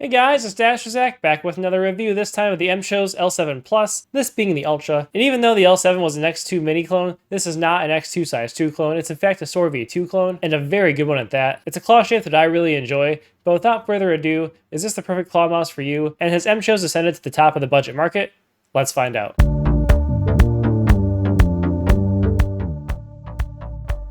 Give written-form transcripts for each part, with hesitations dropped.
Hey guys, it's Dasherzak back with another review, this time of the M-Show's L7 Plus, this being the Ultra. And even though the L7 was an X2 mini clone, this is not an X2 size 2 clone, it's in fact a Sora V2 clone, and a very good one at that. It's a claw shape that I really enjoy, but without further ado, is this the perfect claw mouse for you? And has M-Show's ascended to the top of the budget market? Let's find out.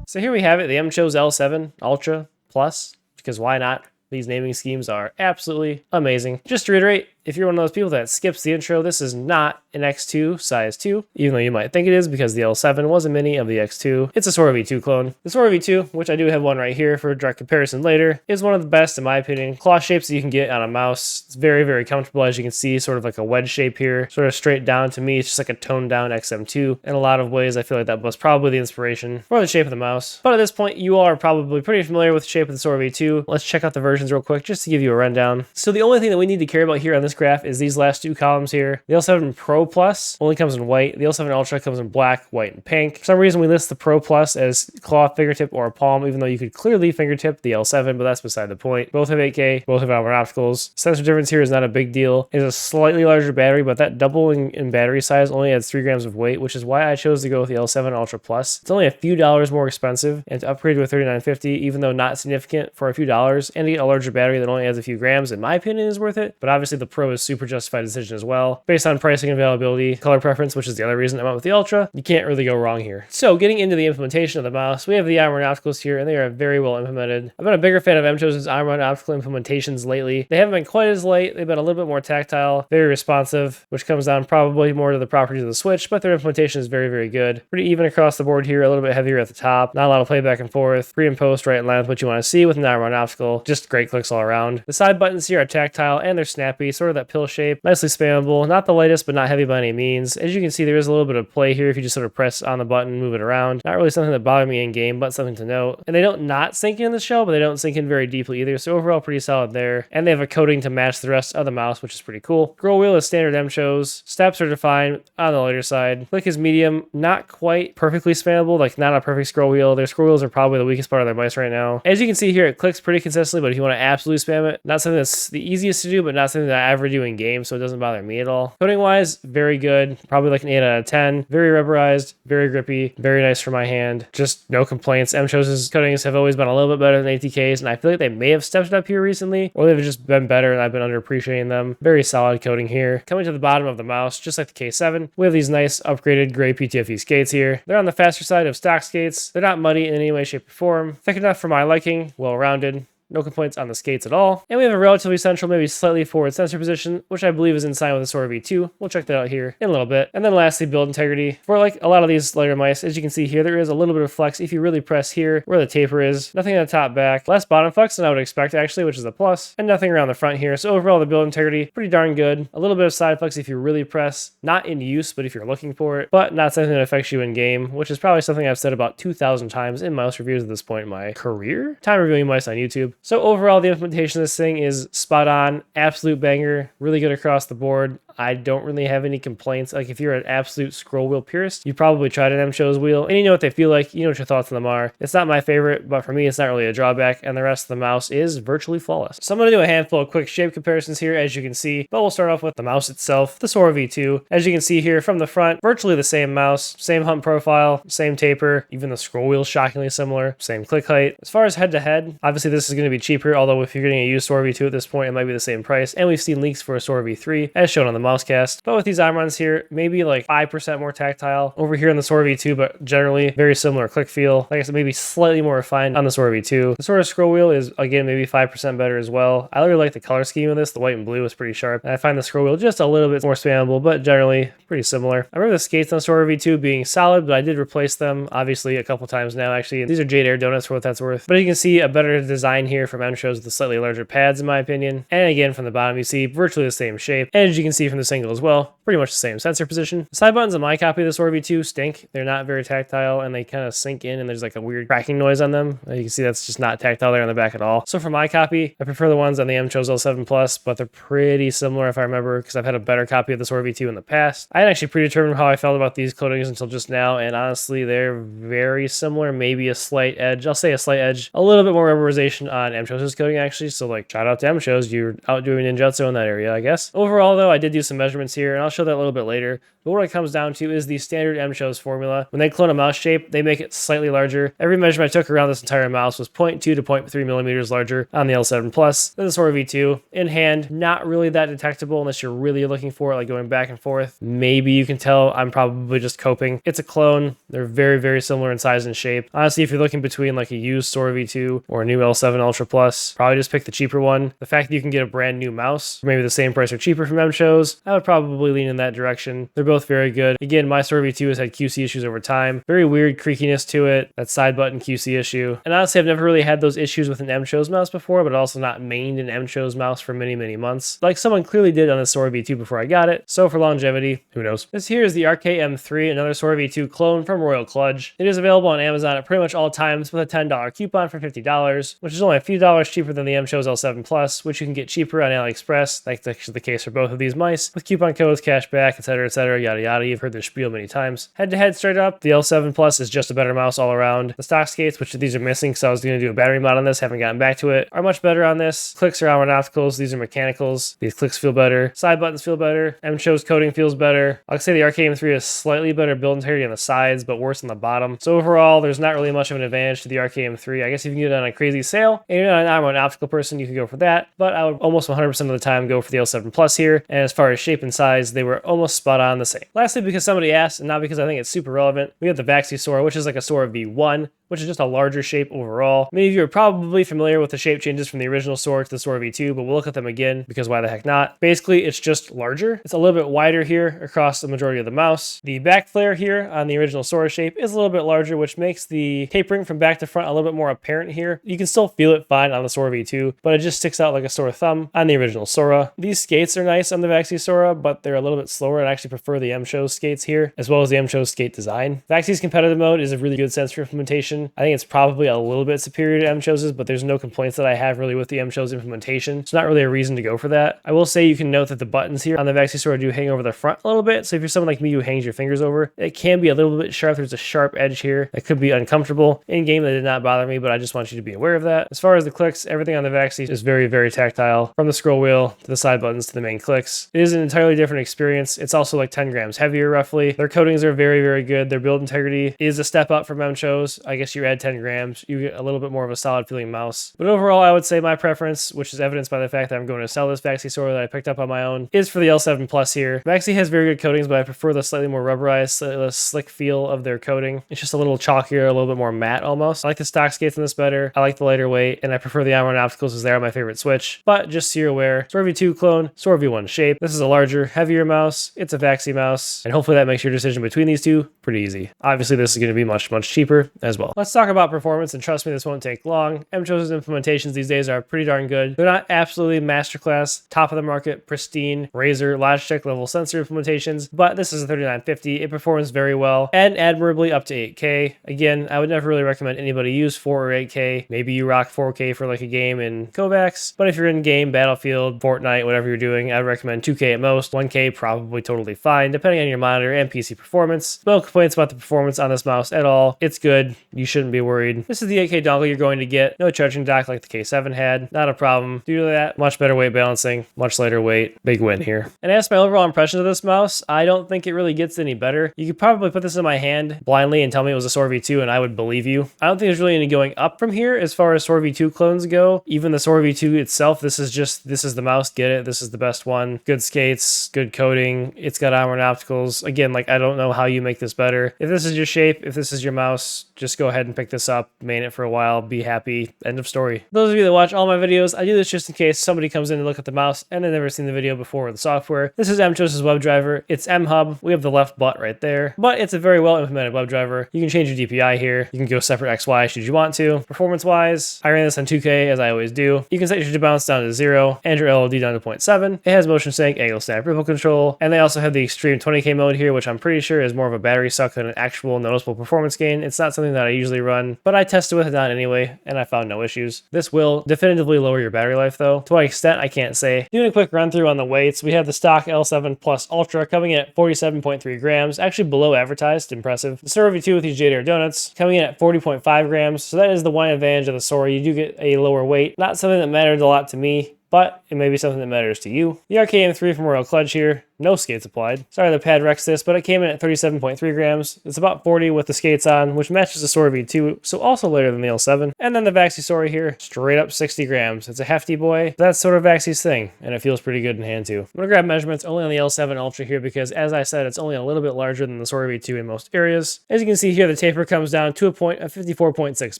So here we have it, the M-Show's L7 Ultra Plus, because why not? These naming schemes are absolutely amazing. Just to reiterate, if you're one of those people that skips the intro, this is not an X2 size 2, even though you might think it is because the L7 was a mini of the X2. It's a Sora V2 clone. The Sora V2, which I do have one right here for a direct comparison later, is one of the best, in my opinion, claw shapes that you can get on a mouse. It's very, very comfortable, as you can see, sort of like a wedge shape here, sort of straight down. To me, it's just like a toned down XM2. In a lot of ways, I feel like that was probably the inspiration for the shape of the mouse. But at this point, you all are probably pretty familiar with the shape of the Sora V2. Let's check out the versions real quick, just to give you a rundown. So the only thing that we need to care about here on this graph is these last two columns here. The L7 Pro Plus only comes in white. The L7 Ultra comes in black, white, and pink. For some reason, we list the Pro Plus as claw, fingertip, or palm, even though you could clearly fingertip the L7, but that's beside the point. Both have 8K, both have Almond opticals. Sensor difference here is not a big deal. It's a slightly larger battery, but that doubling in battery size only adds 3 grams of weight, which is why I chose to go with the L7 Ultra Plus. It's only a few dollars more expensive, and to upgrade to a 3950, even though not significant for a few dollars, and to get a larger battery that only adds a few grams, in my opinion, is worth it. But obviously the Pro is super justified decision as well. Based on pricing and availability, color preference, which is the other reason I went with the Ultra, you can't really go wrong here. So getting into the implementation of the mouse, we have the Iron opticals here, and they are very well implemented. I've been a bigger fan of M-Show's Iron optical implementations lately. They haven't been quite as light. They've been a little bit more tactile, very responsive, which comes down probably more to the properties of the Switch, but their implementation is very, very good. Pretty even across the board here, a little bit heavier at the top, not a lot of play back and forth, pre and post right in line with what you want to see with an Iron optical, just great clicks all around. The side buttons here are tactile and they're snappy, sort of that pill shape, nicely spammable, not the lightest but not heavy by any means. As you can see, there is a little bit of play here if you just sort of press on the button, move it around. Not really something that bothered me in game, but something to note. And they don't not sink in the shell, but they don't sink in very deeply either, so overall pretty solid there. And they have a coating to match the rest of the mouse, which is pretty cool. Scroll wheel is standard M-Shows. Steps are defined on the lighter side. Click is medium, not quite perfectly spammable, like not a perfect scroll wheel. Their scroll wheels are probably the weakest part of their mice right now. As you can see here, it clicks pretty consistently, but if you want to absolutely spam it, not something that's the easiest to do, but not something that I ever do in game, so it doesn't bother me at all. Coating wise, very good, probably like an 8 out of 10. Very rubberized, very grippy, very nice for my hand. Just no complaints. M-Show's coatings have always been a little bit better than ATK's, and I feel like they may have stepped it up here recently, or they've just been better and I've been underappreciating them. Very solid coating here. Coming to the bottom of the mouse, just like the K7, we have these nice upgraded gray PTFE skates here. They're on the faster side of stock skates. They're not muddy in any way, shape, or form. Thick enough for my liking, well-rounded. No complaints on the skates at all. And we have a relatively central, maybe slightly forward sensor position, which I believe is in line with the Sora V2. We'll check that out here in a little bit. And then lastly, build integrity. For like a lot of these lighter mice, as you can see here, there is a little bit of flex if you really press here where the taper is. Nothing on the top back. Less bottom flex than I would expect actually, which is a plus. And nothing around the front here. So overall, the build integrity, pretty darn good. A little bit of side flex if you really press. Not in use, but if you're looking for it. But not something that affects you in game, which is probably something I've said about 2,000 times in mouse reviews at this point in my career. Time reviewing mice on YouTube. So overall, the implementation of this thing is spot on, absolute banger, really good across the board. I don't really have any complaints. Like if you're an absolute scroll wheel purist, you probably tried an M-Show's wheel and you know what they feel like, you know what your thoughts on them are. It's not my favorite, but for me, it's not really a drawback, and the rest of the mouse is virtually flawless. So I'm going to do a handful of quick shape comparisons here, as you can see, but we'll start off with the mouse itself, the Sora V2. As you can see here from the front, virtually the same mouse, same hump profile, same taper, even the scroll wheel is shockingly similar, same click height. As far as head-to-head, obviously this is going to be cheaper, although if you're getting a used Sora V2 at this point, it might be the same price, and we've seen leaks for a Sora V3, as shown on the Mousecast. But with these Imrons here, maybe like 5% more tactile over here on the Sora V2, but generally very similar click feel. Like I said, maybe slightly more refined on the Sora V2. The Sora scroll wheel is, again, maybe 5% better as well. I really like the color scheme of this. The white and blue is pretty sharp, and I find the scroll wheel just a little bit more spammable, but generally pretty similar. I remember the skates on Sora V2 being solid, but I did replace them, obviously, a couple times now, actually. These are Jade Air Donuts for what that's worth. But you can see a better design here from M-Shows with the slightly larger pads, in my opinion. And again, from the bottom, you see virtually the same shape. And as you can see from this angle as well, pretty much the same sensor position. The side buttons on my copy of the Sora V2 stink. They're not very tactile, and they kind of sink in, and there's like a weird cracking noise on them. You can see that's just not tactile there on the back at all. So for my copy, I prefer the ones on the MCHO's L7 Plus, but they're pretty similar if I remember, because I've had a better copy of the Sora V2 in the past. I had actually predetermined how I felt about these coatings until just now, and honestly, they're very similar, maybe a slight edge. I'll say a slight edge, a little bit more rubberization on MCHO's coating actually, so like shout out to MCHO's, you're out doing ninjutsu in that area, I guess. Overall though, I did do some measurements here, and I'll show that a little bit later, but what it comes down to is the standard MCHO's formula. When they clone a mouse shape, they make it slightly larger. Every measurement I took around this entire mouse was 0.2 to 0.3 millimeters larger on the L7 Plus than the Sora V2. In hand, not really that detectable unless you're really looking for it, like going back and forth. Maybe you can tell I'm probably just coping. It's a clone. They're very, very similar in size and shape. Honestly, if you're looking between like a used Sora V2 or a new L7 Ultra Plus, probably just pick the cheaper one. The fact that you can get a brand new mouse for maybe the same price or cheaper from MCHO's, I would probably lean in that direction. They're both very good. Again, my Sora V2 has had QC issues over time. Very weird creakiness to it, that side button QC issue. And honestly, I've never really had those issues with an MCHO's mouse before, but also not mained an MCHO's mouse for many, many months. Like someone clearly did on the Sora V2 before I got it. So for longevity, who knows? This here is the RK-M3, another Sora V2 clone from Royal Kludge. It is available on Amazon at pretty much all times with a $10 coupon for $50, which is only a few dollars cheaper than the MCHO's L7 Plus, which you can get cheaper on AliExpress. That's actually the case for both of these mice, with coupon codes, cashback, etc., yada yada. You've heard this spiel many times. Head to head, straight up, the L7 Plus is just a better mouse all around. The stock skates, which these are missing, so I was going to do a battery mod on this, haven't gotten back to it, are much better on this. Clicks are Allen opticals, these are mechanicals. These clicks feel better. Side buttons feel better. MCHO's coating feels better. I'll say the RK-M3 is slightly better build integrity on the sides, but worse on the bottom. So overall, there's not really much of an advantage to the RK-M3. I guess if you can get it on a crazy sale, and you're not an arm optical person, you can go for that, but I would almost 100% of the time go for the L7 Plus here, and as far as shape and size, they were almost spot on the same. Lastly, because somebody asked, and not because I think it's super relevant, we have the Vaxi Sora, which is like a Sora V1, which is just a larger shape overall. Many of you are probably familiar with the shape changes from the original Sora to the Sora V2, but we'll look at them again because why the heck not? Basically, it's just larger. It's a little bit wider here across the majority of the mouse. The back flare here on the original Sora shape is a little bit larger, which makes the tapering from back to front a little bit more apparent here. You can still feel it fine on the Sora V2, but it just sticks out like a sore thumb on the original Sora. These skates are nice on the Vaxi Sora, but they're a little bit slower. I actually prefer the MCHO's skates here, as well as the MCHO's skate design. Vaxi's competitive mode is a really good sensor implementation. I think it's probably a little bit superior to MCHO's, but there's no complaints that I have really with the MCHO's implementation. It's not really a reason to go for that. I will say you can note that the buttons here on the Vaxi Sora do hang over the front a little bit. So if you're someone like me who hangs your fingers over, it can be a little bit sharp. There's a sharp edge here that could be uncomfortable. In game, that did not bother me, but I just want you to be aware of that. As far as the clicks, everything on the Vaxi is very, very tactile. From the scroll wheel to the side buttons to the main clicks. It is an entirely different experience. It's also like 10 grams heavier roughly. Their coatings are very, very good. Their build integrity is a step up from MCHO's. I guess you add 10 grams, you get a little bit more of a solid feeling mouse. But overall, I would say my preference, which is evidenced by the fact that I'm going to sell this Vaxi Sora that I picked up on my own, is for the L7 Plus here. Vaxi has very good coatings, but I prefer the slightly more rubberized, slightly less slick feel of their coating. It's just a little chalkier, a little bit more matte almost. I like the stock skates in this better. I like the lighter weight, and I prefer the Iron Opticals as they are my favorite Switch. But just so you're aware, Sora V2 clone, Sora V1 shape. This is a larger, heavier mouse. It's a Vaxi mouse, and hopefully that makes your decision between these two pretty easy. Obviously, this is going to be much, much cheaper as well. Let's talk about performance, and trust me, this won't take long. MCHO's implementations these days are pretty darn good. They're not absolutely masterclass, top of the market, pristine, Razer, Logitech level sensor implementations, but this is a 3950. It performs very well and admirably up to 8K. Again, I would never really recommend anybody use 4 or 8K. Maybe you rock 4K for like a game in Kovacs, but if you're in game, Battlefield, Fortnite, whatever you're doing, I'd recommend 2K at most. 1K probably totally fine, depending on your monitor and PC performance. No complaints about the performance on this mouse at all. It's good. You shouldn't be worried. This is the 8K dongle you're going to get. No charging dock like the K7 had. Not a problem. Due to that, much better weight balancing, much lighter weight. Big win here. And as my overall impression of this mouse, I don't think it really gets any better. You could probably put this in my hand blindly and tell me it was a Sora V2 and I would believe you. I don't think there's really any going up from here as far as Sora V2 clones go. Even the Sora V2 itself, this is the mouse, get it. This is the best one. Good skates, good coating. It's got Iron Opticals. Again, like I don't know how you make this better. If this is your shape, if this is your mouse, just go go ahead and pick this up, main it for a while, be happy, end of story. Those of you that watch all my videos, I do this just in case somebody comes in and look at the mouse and they've never seen the video before or the software. This is Mchos's WebDriver. It's MHub. We have the left butt right there, but it's a very well implemented WebDriver. You can change your DPI here. You can go separate XY should you want to. Performance wise, I ran this on 2K as I always do. You can set your jitter bounce down to 0 and your LOD down to 0.7. It has motion sync, angle snap, ripple control, and they also have the extreme 20K mode here, which I'm pretty sure is more of a battery suck than an actual noticeable performance gain. It's not something that I usually run, but I tested with it on anyway, and I found no issues. This will definitively lower your battery life though. To what extent, I can't say. Doing a quick run through on the weights, we have the stock L7 Plus Ultra coming in at 47.3 grams, actually below advertised, impressive. The Sora V2 with these Jade Air donuts coming in at 40.5 grams, so that is the one advantage of the Sora. You do get a lower weight. Not something that mattered a lot to me, but it may be something that matters to you. The RKM3 from Royal Clutch here, no skates applied. Sorry the pad wrecks this, but it came in at 37.3 grams. It's about 40 with the skates on, which matches the Sora V2, so also lighter than the L7. And then the Vaxi Sora here, straight up 60 grams. It's a hefty boy. That's sort of Vaxi's thing, and it feels pretty good in hand too. I'm gonna grab measurements only on the L7 Ultra here because, as I said, it's only a little bit larger than the Sora V2 in most areas. As you can see here, the taper comes down to a point of 54.6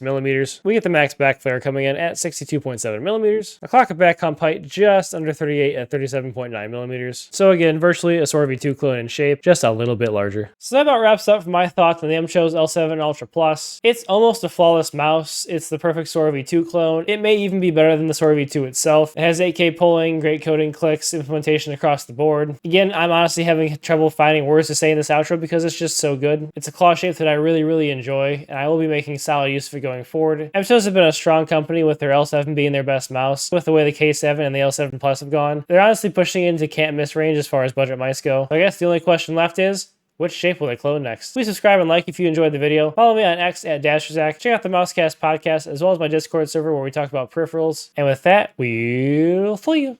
millimeters. We get the max back flare coming in at 62.7 millimeters. The clock of back hump height just under 38 at 37.9 millimeters. So again, virtually a Sora V2 clone in shape, just a little bit larger. So that about wraps up for my thoughts on the Mchos L7 Ultra Plus. It's almost a flawless mouse. It's the perfect Sora V2 clone. It may even be better than the Sora V2 itself. It has 8K polling, great coding, clicks, implementation across the board. Again, I'm honestly having trouble finding words to say in this outro because it's just so good. It's a claw shape that I really enjoy, and I will be making solid use of it going forward. Mchos have been a strong company with their L7 being their best mouse. With the way the K7 and the L7 Plus have gone, they're honestly pushing into can't miss range as far as budget mice go. So I guess the only question left is, which shape will they clone next? Please subscribe and like if you enjoyed the video. Follow me on X at Dasherzak. Check out the Mousecast podcast as well as my Discord server where we talk about peripherals. And with that, we'll see you.